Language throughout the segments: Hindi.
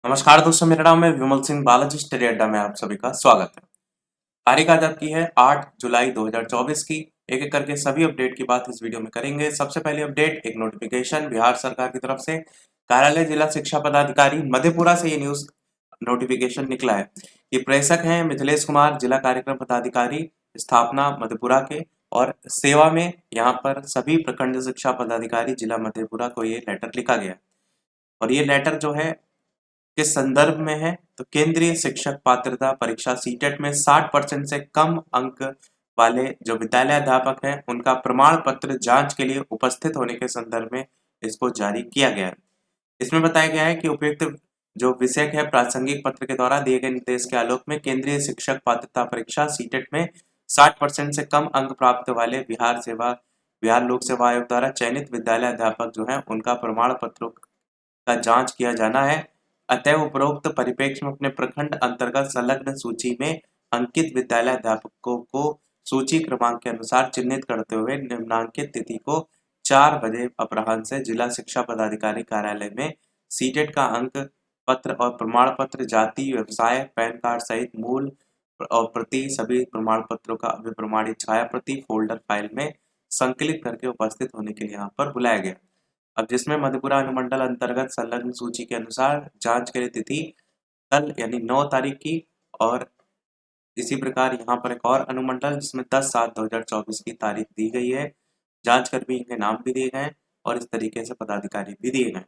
नमस्कार दोस्तों, मेरा नाम है विमल सिंह बालाजी स्टडी अड्डा में आप सभी का स्वागत है। तारीख आज आपकी है 8 जुलाई 2024 की। एक एक करके सभी अपडेट की बात इस वीडियो में करेंगे। सबसे पहले अपडेट, एक नोटिफिकेशन बिहार सरकार की तरफ से कार्यालय जिला शिक्षा पदाधिकारी मधेपुरा से ये न्यूज नोटिफिकेशन निकला है कि प्रेषक हैं मिथिलेश कुमार, जिला कार्यक्रम पदाधिकारी, स्थापना मधेपुरा के, और सेवा में यहाँ पर सभी प्रखंड शिक्षा पदाधिकारी जिला मधेपुरा को ये लेटर लिखा गया। और ये लेटर जो है किस संदर्भ में है, तो केंद्रीय शिक्षक पात्रता परीक्षा सीटेट में 60% से कम अंक वाले जो विद्यालय अध्यापक हैं उनका प्रमाण पत्र जांच के लिए उपस्थित होने के संदर्भ में इसको जारी किया गया है। इसमें बताया गया है कि उपयुक्त जो विषय है प्रासंगिक पत्र के द्वारा दिए गए निर्देश के आलोक में केंद्रीय शिक्षक पात्रता परीक्षा सीटेट में 60% से कम अंक प्राप्त वाले बिहार लोक सेवा आयोग द्वारा चयनित विद्यालय अध्यापक जो है उनका प्रमाण पत्रों का जांच किया जाना है। अतएव उपरोक्त परिप्रेक्ष्य में अपने प्रखंड अंतर्गत संलग्न सूची में अंकित विद्यालय अध्यापकों को सूची क्रमांक के अनुसार चिन्हित करते हुए निम्नांकित तिथि को 4 बजे अपराह्न से जिला शिक्षा पदाधिकारी कार्यालय में सीटेट का अंक पत्र और प्रमाण पत्र, जाति, व्यवसाय, पैन कार्ड सहित मूल और प्रति सभी प्रमाण पत्रों का अभिप्रमाणित छाया प्रति फोल्डर फाइल में संकलित करके उपस्थित होने के लिए यहाँ पर बुलाया गया। अब जिसमें मधेपुरा अनुमंडल अंतर्गत संलग्न सूची के अनुसार जांच के लिए तिथि कल यानी 9 तारीख की, और इसी प्रकार यहाँ पर एक और अनुमंडल जिसमें 10/7/2024 की तारीख दी गई है। जांच कर्मी के नाम भी दिए गए और इस तरीके से पदाधिकारी भी दिए गए।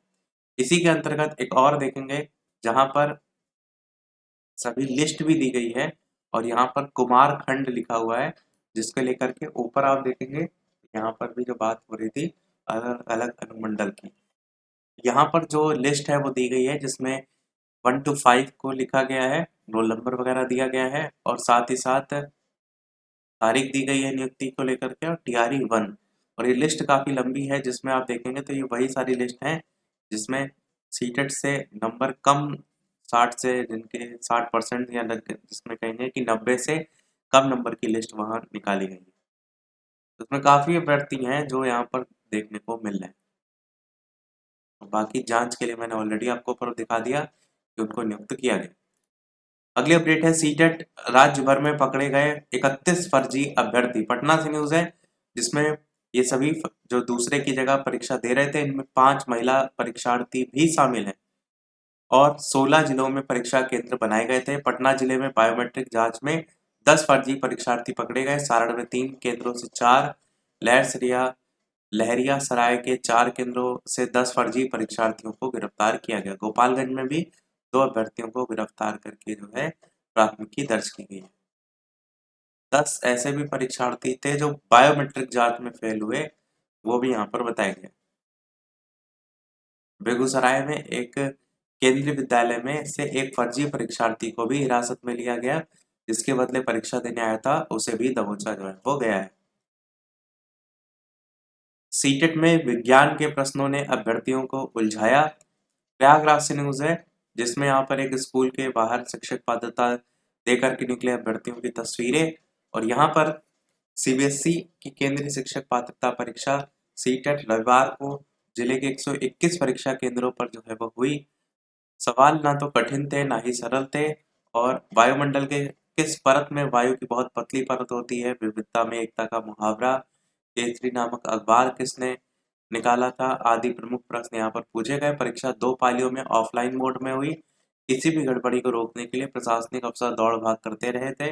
इसी के अंतर्गत एक और देखेंगे जहां पर सभी लिस्ट भी दी गई है और यहाँ पर कुमार खंड लिखा हुआ है, जिसको लेकर के ऊपर आप देखेंगे यहाँ पर भी जो बात हो रही थी अलग अलग अनुमंडल की, यहाँ पर जो लिस्ट है वो दी गई है जिसमें 1 to 5 को लिखा गया है, रोल नंबर वगैरह दिया गया है और साथ ही साथ तारीख दी गई है नियुक्ति को लेकर के और टीआरई 1। और ये लिस्ट काफ़ी लंबी है जिसमें आप देखेंगे तो ये वही सारी लिस्ट है जिसमें सीटेट से नंबर कम 60 से जिनके 60% या जिसमें कहेंगे कि 90 से कम नंबर की लिस्ट वहाँ निकाली गई है। तो उसमें काफ़ी अभ्यर्थी हैं जो यहाँ पर देखने को मिल रहे हैं। बाकी जांच के लिए मैंने ऑलरेडी आपको ऊपर दिखा दिया कि उनको नियुक्त किया गया। अगली अपडेट है सीटेट राज्य भर में पकड़े गए 31 फर्जी अभ्यर्थी। पटना से न्यूज है जिसमें ये सभी जो दूसरे की जगह परीक्षा दे रहे थे इनमें 5 महिला परीक्षार्थी भी शामिल हैं और 16 जिलों में परीक्षा केंद्र बनाए गए थे। पटना जिले में बायोमेट्रिक जांच में 10 फर्जी परीक्षार्थी पकड़े गए। सारण में 3 केंद्रों से 4, लहरिया सराय के 4 केंद्रों से 10 फर्जी परीक्षार्थियों को गिरफ्तार किया गया। गोपालगंज में भी 2 अभ्यर्थियों को गिरफ्तार करके जो है प्राथमिकी दर्ज की गई है। 10 ऐसे भी परीक्षार्थी थे जो बायोमेट्रिक जांच में फेल हुए, वो भी यहाँ पर बताए गए। बेगूसराय में एक केंद्रीय विद्यालय में से एक फर्जी परीक्षार्थी को भी हिरासत में लिया गया, जिसके बदले परीक्षा देने आया था उसे भी दबोचा जो है वो गया है। सीटेट में विज्ञान के प्रश्नों ने अभ्यर्थियों को उलझाया। प्रयागराज से न्यूज है जिसमें यहाँ पर एक स्कूल के बाहर शिक्षक पात्रता देकर के निकले अभ्यर्थियों की तस्वीरें, और यहाँ पर सीबीएसई की केंद्रीय शिक्षक पात्रता परीक्षा सीटेट रविवार को जिले के 121 परीक्षा केंद्रों पर जो है वो हुई। सवाल ना तो कठिन थे ना ही सरल थे, और वायुमंडल के किस परत में वायु की बहुत पतली परत होती है, विविधता में एकता का मुहावरा, केसरी नामक अखबार किसने निकाला था, आदि प्रमुख प्रश्न यहाँ पर पूछे गए। परीक्षा 2 पालियों में ऑफलाइन मोड में हुई। किसी भी गड़बड़ी को रोकने के लिए प्रशासनिक अफसर दौड़ भाग करते रहे थे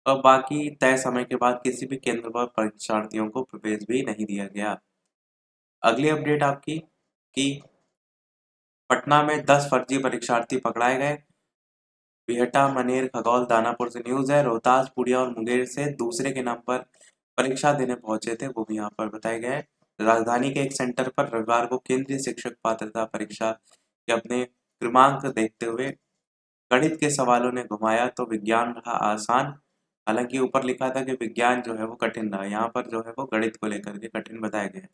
और बाकी तय समय के बाद किसी भी केंद्र पर परीक्षार्थियों को प्रवेश भी नहीं दिया गया। अगली अपडेट आपकी कि पटना में 10 फर्जी परीक्षार्थी पकड़ाए गए। बिहटा, मनेर, खगौल, दानापुर से न्यूज है। रोहतास, पूर्णिया और मुंगेर से दूसरे के नाम पर परीक्षा देने पहुंचे थे, वो भी यहाँ पर बताए गए। राजधानी के एक सेंटर पर रविवार को केंद्रीय शिक्षक पात्रता परीक्षा के अपने क्रमांक देखते हुए गणित के सवालों ने घुमाया तो विज्ञान रहा आसान। हालांकि ऊपर लिखा था कि विज्ञान जो है वो कठिन रहा, यहाँ पर जो है वो गणित को लेकर के कठिन बताया गया।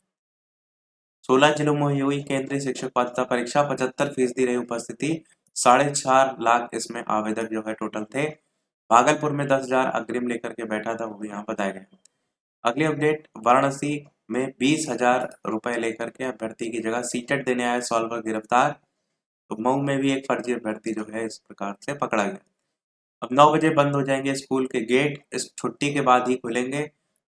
16 जिलों में हुई केंद्रीय शिक्षक पात्रता परीक्षा, 75% रही उपस्थिति, 4.5 लाख इसमें आवेदक जो है टोटल थे। भागलपुर में 10,000 अग्रिम लेकर के बैठा था, वो भी यहाँ बताया गया। अगली अपडेट, वाराणसी में 20,000 रुपए लेकर के अभ्यर्थी की जगह सीटेट देने आए सॉल्वर गिरफ्तार। तो मऊ में भी एक फर्जी अभ्यर्थी जो है इस प्रकार से पकड़ा गया। अब 9 बजे बंद हो जाएंगे स्कूल के गेट, इस छुट्टी के बाद ही खुलेंगे।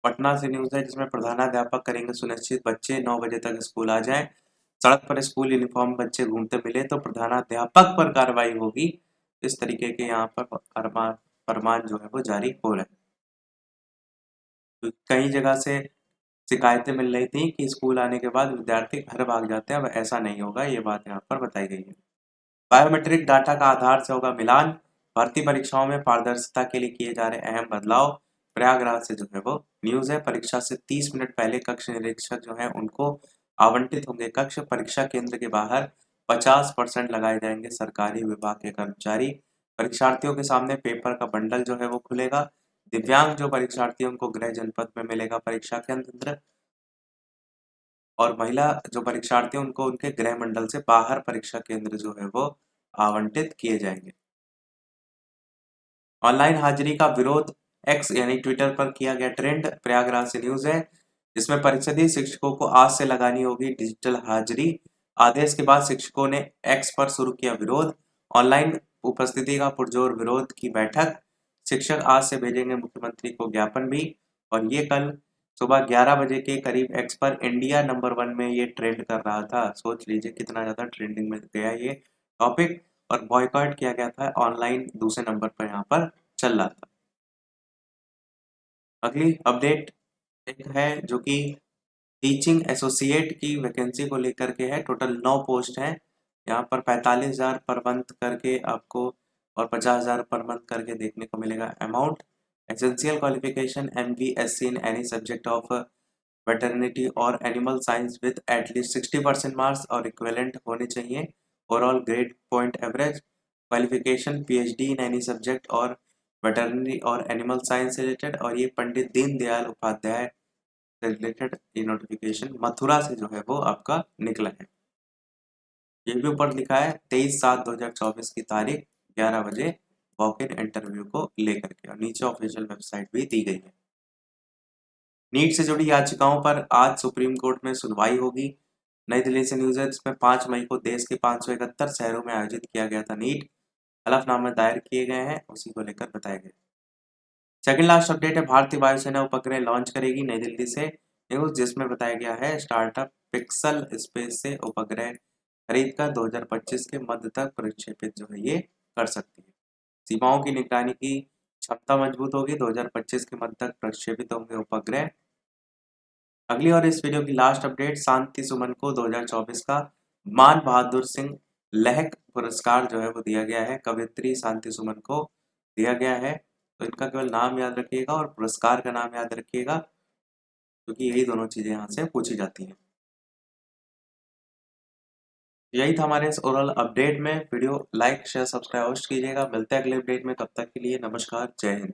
पटना से न्यूज़ है जिसमें प्रधानाध्यापक करेंगे सुनिश्चित बच्चे 9 बजे तक स्कूल आ जाएं। सड़क पर स्कूल यूनिफॉर्म बच्चे घूमते मिले तो प्रधानाध्यापक पर कार्रवाई होगी। इस तरीके के यहाँ पर फरमान जो है वो जारी हो रहे हैं। तो कई जगह से शिकायतें मिल रही थी कि स्कूल आने के बाद विद्यार्थी घर भाग जाते हैं, अब ऐसा नहीं होगा, ये बात यहाँ पर बताई गई है। बायोमेट्रिक डाटा का आधार से होगा मिलान। भर्ती परीक्षाओं में पारदर्शिता के लिए किए जा रहे अहम बदलाव। प्रयागराज से जो है वो न्यूज है। परीक्षा से 30 मिनट पहले कक्ष निरीक्षक जो है उनको आवंटित होंगे कक्ष। परीक्षा केंद्र के बाहर 50% लगाए जाएंगे सरकारी विभाग के कर्मचारी। परीक्षार्थियों के सामने पेपर का बंडल जो है वो खुलेगा। दिव्यांग जो परीक्षार्थियों को गृह जनपद में मिलेगा परीक्षा केंद्र, और महिला जो परीक्षार्थी हैं उनको उनके गृह मंडल से बाहर परीक्षा केंद्र जो है वो आवंटित किए जाएंगे। ऑनलाइन हाजिरी का विरोध एक्स यानी ट्विटर पर किया गया ट्रेंड। प्रयागराज से न्यूज है जिसमें परिषदीय शिक्षकों को आज से लगानी होगी डिजिटल हाजिरी। आदेश के बाद शिक्षकों ने एक्स पर शुरू किया विरोध। ऑनलाइन उपस्थिति का पुरजोर विरोध की बैठक। शिक्षक आज से भेजेंगे मुख्यमंत्री को ज्ञापन भी। और ये कल सुबह 11 बजे के करीब एक्स पर इंडिया नंबर 1 में ये ट्रेंड कर रहा था। सोच लीजिए कितना ज्यादा ट्रेंडिंग में गया ये टॉपिक, और बॉयकॉट किया गया था ऑनलाइन दूसरे नंबर पर यहाँ पर चल रहा था। अगली अपडेट एक है जो कि टीचिंग एसोसिएट की वैकेंसी को लेकर के है। टोटल 9 पोस्ट हैं। यहाँ पर 45,000 पर मंथ करके आपको और 50,000 पर मंथ करके देखने को मिलेगा amount. Essential qualification MVSC in any subject of veterinary और animal science with at least 60% marks और इक्विवेलेंट होने चाहिए। Overall grade point average. Qualification PhD in any subject और वेटरनरी और एनिमल साइंस से रिलेटेड। और ये पंडित दीनदयाल उपाध्याय से रिलेटेड ये नोटिफिकेशन मथुरा से जो है वो आपका निकला है। ये भी ऊपर लिखा है 23/7/2024 की तारीख 11 बजे वॉक इन इंटरव्यू को लेकर के, और नीचे ऑफिशियल वेबसाइट भी दी गई है। नीट से जुड़ी याचिकाओं पर आज सुप्रीम कोर्ट में सुनवाई होगी। नई दिल्ली से न्यूज है जिसमें 5 मई को देश के 571 शहरों में आयोजित किया गया था नीट। हलफनामे दायर किए गए हैं, उसी को लेकर बताया गया। सेकंड लास्ट अपडेट है भारतीय वायुसेना उपग्रह लॉन्च करेगी। नई दिल्ली से न्यूज जिसमें बताया गया है स्टार्टअप पिक्सल स्पेस से उपग्रह खरीद कर 2025 के मध्य तक प्रक्षेपित जो है ये कर सकती है। सीमाओं की निगरानी की क्षमता मजबूत होगी। 2025 के मध्य तक प्रक्षेपित होंगे उपग्रह। अगली और इस वीडियो की लास्ट अपडेट, शांति सुमन को 2024 का मान बहादुर सिंह लहक पुरस्कार जो है वो दिया गया है। कवयित्री शांति सुमन को दिया गया है, तो इनका केवल नाम याद रखिएगा और पुरस्कार का नाम याद रखिएगा, क्योंकि यही दोनों चीजें यहाँ से पूछी जाती हैं। यही था हमारे इस ओवरऑल अपडेट में। वीडियो लाइक शेयर सब्सक्राइब अवश्य कीजिएगा। मिलते हैं अगले अपडेट में, तब तक के लिए नमस्कार, जय हिंद।